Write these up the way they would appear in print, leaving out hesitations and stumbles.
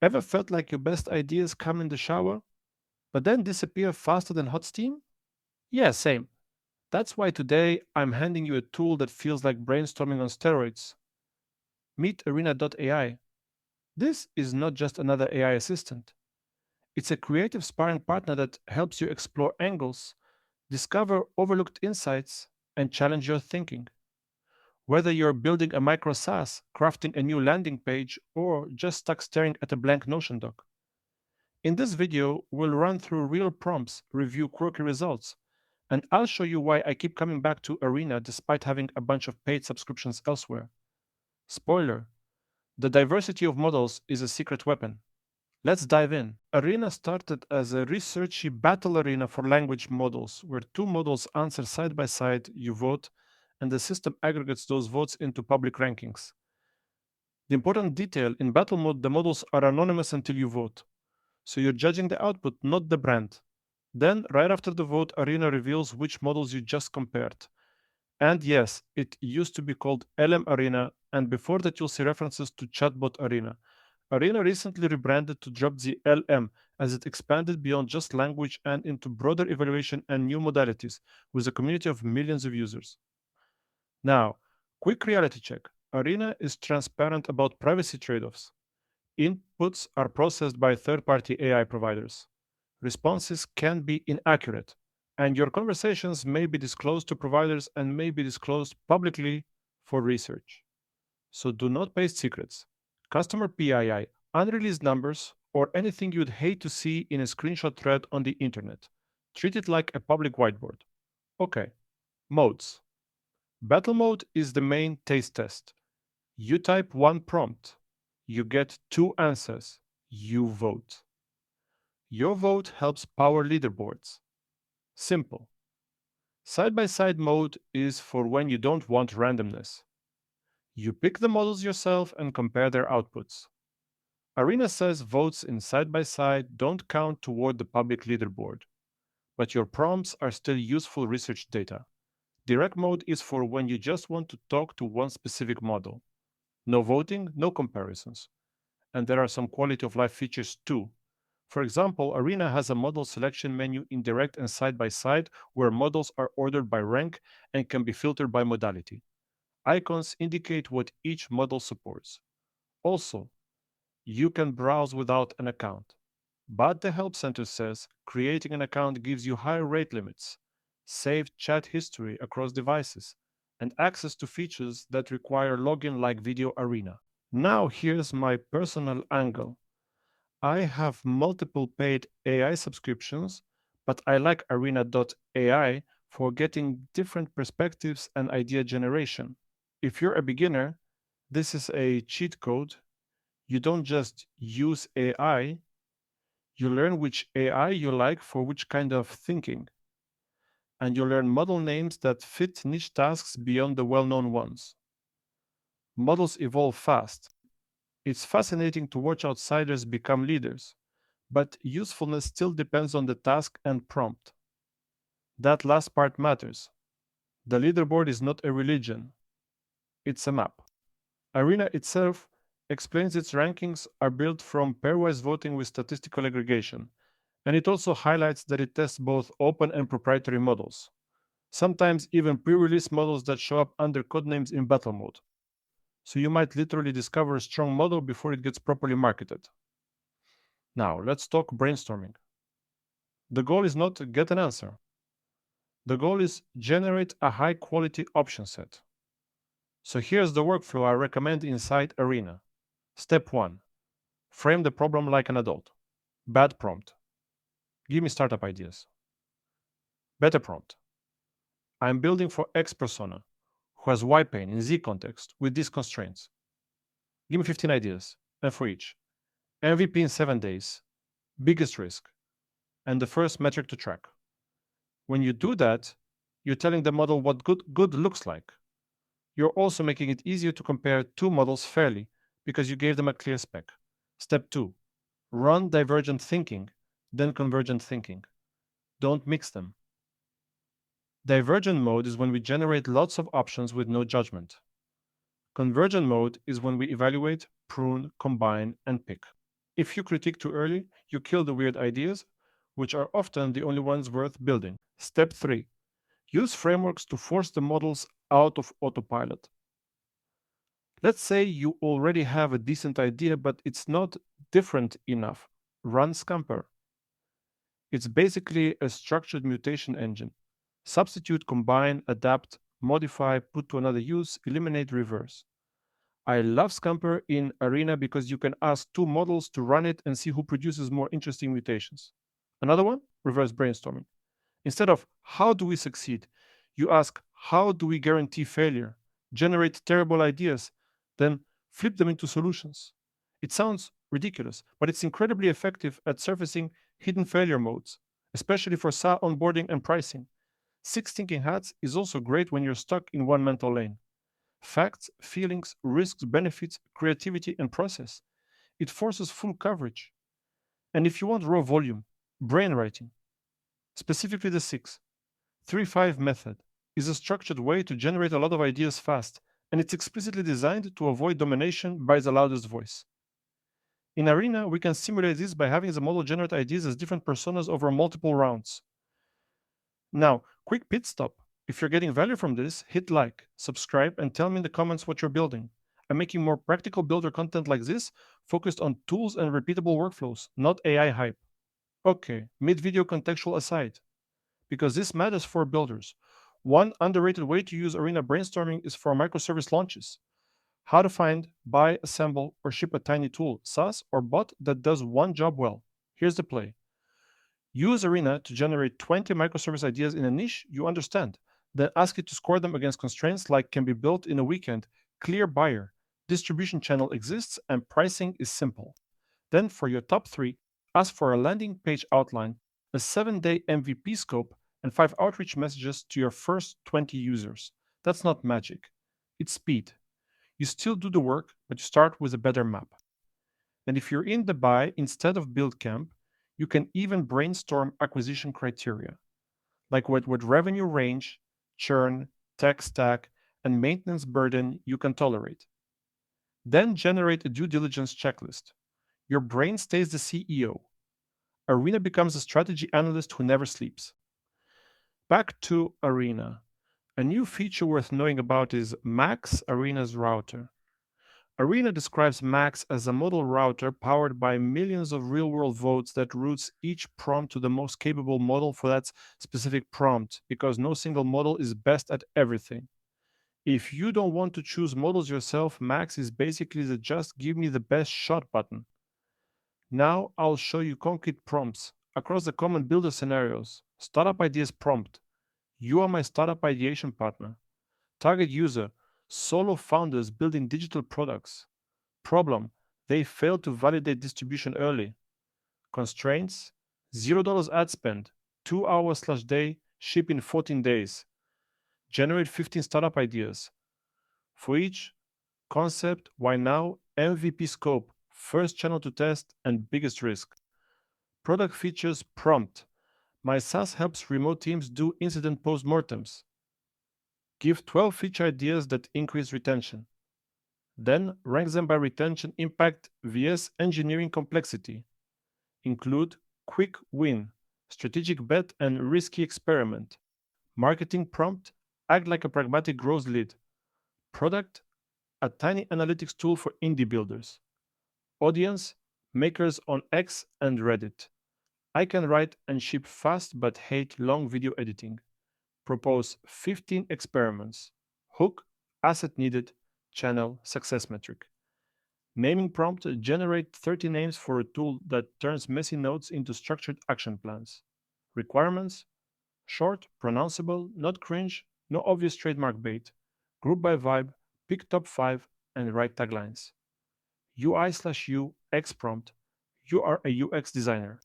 Ever felt like your best ideas come in the shower, but then disappear faster than hot steam? Yeah, same. That's why today I'm handing you a tool that feels like brainstorming on steroids. Meet Arena.ai. This is not just another AI assistant. It's a creative sparring partner that helps you explore angles, discover overlooked insights, and challenge your thinking. Whether you're building a micro SaaS, crafting a new landing page, or just stuck staring at a blank Notion doc. In this video, we'll run through real prompts, review quirky results, and I'll show you why I keep coming back to Arena despite having a bunch of paid subscriptions elsewhere. Spoiler: the diversity of models is a secret weapon. Let's dive in. Arena started as a researchy battle arena for language models, where two models answer side by side, you vote, and the system aggregates those votes into public rankings. The important detail: in battle mode, the models are anonymous until you vote. So you're judging the output, not the brand. Then, right after the vote, Arena reveals which models you just compared. And yes, it used to be called LM Arena, and before that, you'll see references to Chatbot Arena. Arena recently rebranded to drop the LM as it expanded beyond just language and into broader evaluation and new modalities with a community of millions of users. Now, quick reality check: Arena is transparent about privacy trade offs. Inputs are processed by third party AI providers. Responses can be inaccurate, and your conversations may be disclosed to providers and may be disclosed publicly for research. So do not paste secrets, customer PII, unreleased numbers, or anything you'd hate to see in a screenshot thread on the internet. Treat it like a public whiteboard. Okay, modes. Battle mode is the main taste test. You type one prompt, you get two answers, you vote. Your vote helps power leaderboards. Simple. Side by side mode is for when you don't want randomness. You pick the models yourself and compare their outputs. Arena says votes in side by side don't count toward the public leaderboard, but your prompts are still useful research data. Direct mode is for when you just want to talk to one specific model. No voting, no comparisons. And there are some quality of life features too. For example, Arena has a model selection menu in direct and side by side where models are ordered by rank and can be filtered by modality. Icons indicate what each model supports. Also, you can browse without an account. But the Help Center says creating an account gives you higher rate limits, saved chat history across devices, and access to features that require login like Video Arena. Now, here's my personal angle. I have multiple paid AI subscriptions, but I like Arena.ai for getting different perspectives and idea generation. If you're a beginner, this is a cheat code. You don't just use AI, you learn which AI you like for which kind of thinking, and you learn model names that fit niche tasks beyond the well known ones. Models evolve fast. It's fascinating to watch outsiders become leaders, but usefulness still depends on the task and prompt. That last part matters. The leaderboard is not a religion, it's a map. Arena itself explains its rankings are built from pairwise voting with statistical aggregation, and it also highlights that it tests both open and proprietary models, sometimes even pre release models that show up under codenames in battle mode. So you might literally discover a strong model before it gets properly marketed. Now, let's talk brainstorming. The goal is not to get an answer. The goal is generate a high quality option set. So here's the workflow I recommend inside Arena. Step 1: frame the problem like an adult. Bad prompt: give me startup ideas. Better prompt: I'm building for X persona who has Y pain in Z context with these constraints. Give me 15 ideas, and for each. MVP in 7 days, biggest risk, and the first metric to track. When you do that, you're telling the model what good looks like. You're also making it easier to compare two models fairly because you gave them a clear spec. Step 2: run divergent thinking, then convergent thinking. Don't mix them. Divergent mode is when we generate lots of options with no judgment. Convergent mode is when we evaluate, prune, combine, and pick. If you critique too early, you kill the weird ideas, which are often the only ones worth building. Step 3. Use frameworks to force the models out of autopilot. Let's say you already have a decent idea, but it's not different enough. Run Scamper. It's basically a structured mutation engine. Substitute, combine, adapt, modify, put to another use, eliminate, reverse. I love Scamper in Arena because you can ask two models to run it and see who produces more interesting mutations. Another one, reverse brainstorming. Instead of how do we succeed, you ask how do we guarantee failure, generate terrible ideas, then flip them into solutions. It sounds ridiculous, but it's incredibly effective at surfacing hidden failure modes, especially for SaaS onboarding and pricing. Six thinking hats is also great when you're stuck in one mental lane. Facts, feelings, risks, benefits, creativity, and process. It forces full coverage. And if you want raw volume, brainwriting, specifically the 6-3-5 method, is a structured way to generate a lot of ideas fast, and it's explicitly designed to avoid domination by the loudest voice. In Arena, we can simulate this by having the model generate ideas as different personas over multiple rounds. Now, quick pit stop. If you're getting value from this, hit like, subscribe, and tell me in the comments what you're building. I'm making more practical builder content like this, focused on tools and repeatable workflows, not AI hype. Okay, mid video contextual aside, because this matters for builders. One underrated way to use Arena brainstorming is for microservice launches. How to find, buy, assemble, or ship a tiny tool, SaaS, or bot that does one job well. Here's the play. Use Arena to generate 20 microservice ideas in a niche you understand. Then ask it to score them against constraints like can be built in a weekend, clear buyer, distribution channel exists, and pricing is simple. Then for your top three, ask for a landing page outline, a 7-day MVP scope, and 5 outreach messages to your first 20 users. That's not magic, it's speed. You still do the work, but you start with a better map. And if you're in the buy instead of build camp, you can even brainstorm acquisition criteria, like what revenue range, churn, tech stack, and maintenance burden you can tolerate. Then generate a due diligence checklist. Your brain stays the CEO. Arena becomes a strategy analyst who never sleeps. Back to Arena. A new feature worth knowing about is Max Arena's router. Arena describes Max as a model router powered by millions of real world votes that routes each prompt to the most capable model for that specific prompt, because no single model is best at everything. If you don't want to choose models yourself, Max is basically the just give me the best shot button. Now I'll show you concrete prompts across the common builder scenarios. Startup ideas prompt. You are my startup ideation partner. Target user. Solo founders building digital products. Problem. They failed to validate distribution early. Constraints. $0 ad spend. 2 hours/day. Ship in 14 days. Generate 15 startup ideas. For each concept, why now, MVP scope, first channel to test, and biggest risk. Product features prompt. My SaaS helps remote teams do incident postmortems. Give 12 feature ideas that increase retention. Then rank them by retention impact vs engineering complexity. Include quick win, strategic bet, and risky experiment. Marketing prompt, act like a pragmatic growth lead. Product, a tiny analytics tool for indie builders. Audience, makers on X and Reddit. I can write and ship fast but hate long video editing. Propose 15 experiments. Hook, asset needed, channel, success metric. Naming prompt, generate 30 names for a tool that turns messy notes into structured action plans. Requirements, short, pronounceable, not cringe, no obvious trademark bait. Group by vibe, pick top 5, and write taglines. UI/U X prompt, you are a UX designer.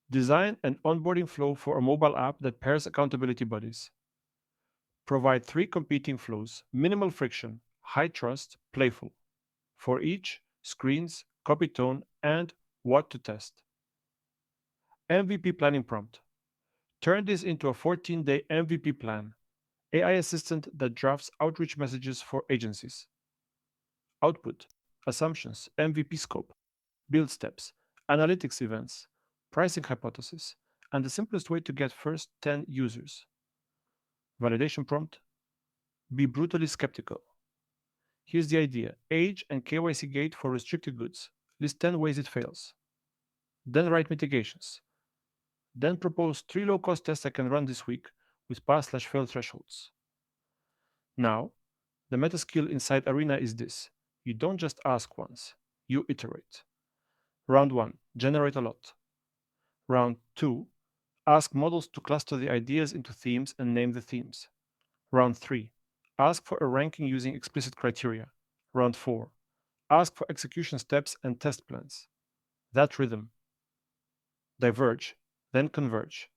Design an onboarding flow for a mobile app that pairs accountability buddies. Provide 3 competing flows, minimal friction, high trust, playful. For each, screens, copy tone, and what to test. MVP planning prompt. Turn this into a 14-day MVP plan. AI assistant that drafts outreach messages for agencies. Output, assumptions, MVP scope. build steps, analytics events, pricing hypothesis, and the simplest way to get first 10 users. Validation prompt: be brutally skeptical. Here's the idea: age and KYC gate for restricted goods. List 10 ways it fails. Then write mitigations. Then propose 3 low cost tests I can run this week with pass/fail thresholds. Now, the meta skill inside Arena is this: you don't just ask once, you iterate. Round 1: generate a lot. Round 2: ask models to cluster the ideas into themes and name the themes. Round 3: ask for a ranking using explicit criteria. Round 4: ask for execution steps and test plans. That rhythm, diverge, then converge,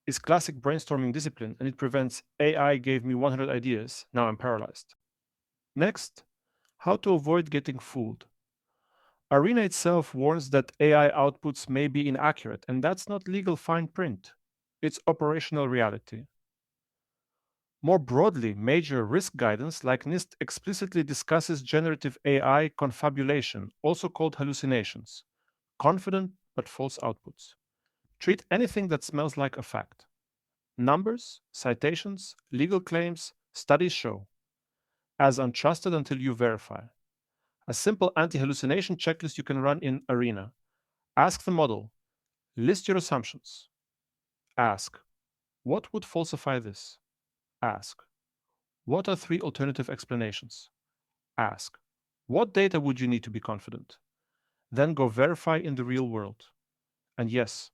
is classic brainstorming discipline, and it prevents AI gave me 100 ideas, now I'm paralyzed. Next, how to avoid getting fooled. Arena itself warns that AI outputs may be inaccurate, and that's not legal fine print. It's operational reality. More broadly, major risk guidance like NIST explicitly discusses generative AI confabulation, also called hallucinations, confident but false outputs. Treat anything that smells like a fact. Numbers, citations, legal claims, studies show as untrusted until you verify. A simple anti hallucination checklist you can run in Arena. Ask the model, list your assumptions. Ask, what would falsify this? Ask, what are 3 alternative explanations? Ask, what data would you need to be confident? Then go verify in the real world. And yes,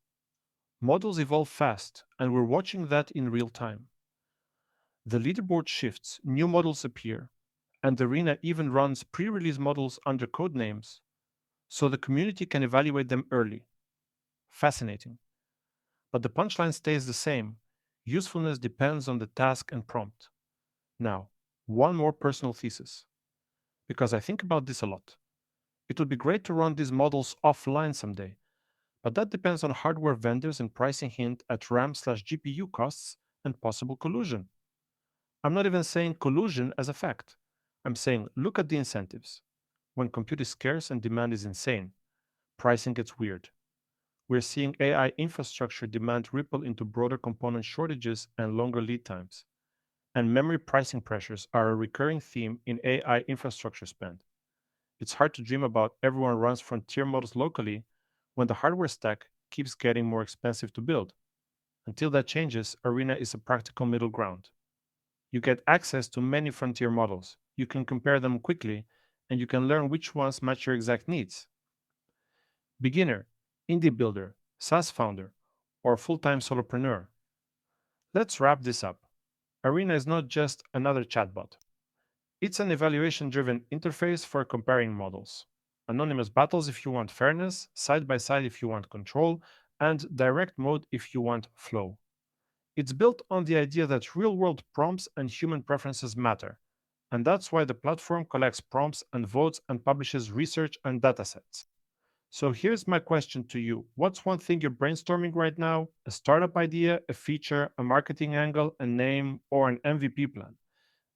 models evolve fast, and we're watching that in real time. The leaderboard shifts, new models appear, and Arena even runs pre release models under code names so the community can evaluate them early. Fascinating. But the punchline stays the same: usefulness depends on the task and prompt. Now, one more personal thesis, because I think about this a lot. It would be great to run these models offline someday, but that depends on hardware vendors and pricing hint at RAM/GPU costs and possible collusion. I'm not even saying collusion as a fact. I'm saying look at the incentives. When compute is scarce and demand is insane, pricing gets weird. We're seeing AI infrastructure demand ripple into broader component shortages and longer lead times. And memory pricing pressures are a recurring theme in AI infrastructure spend. It's hard to dream about everyone runs frontier models locally when the hardware stack keeps getting more expensive to build. Until that changes, Arena is a practical middle ground. You get access to many frontier models, you can compare them quickly, and you can learn which ones match your exact needs. Beginner, indie builder, SaaS founder, or full time solopreneur. Let's wrap this up. Arena is not just another chatbot. It's an evaluation driven interface for comparing models. Anonymous battles if you want fairness, side by side if you want control, and direct mode if you want flow. It's built on the idea that real world prompts and human preferences matter. And that's why the platform collects prompts and votes and publishes research and datasets. So here's my question to you: what's one thing you're brainstorming right now? A startup idea, a feature, a marketing angle, a name, or an MVP plan?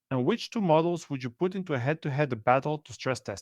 And which 2 models would you put into a head to head battle to stress test it?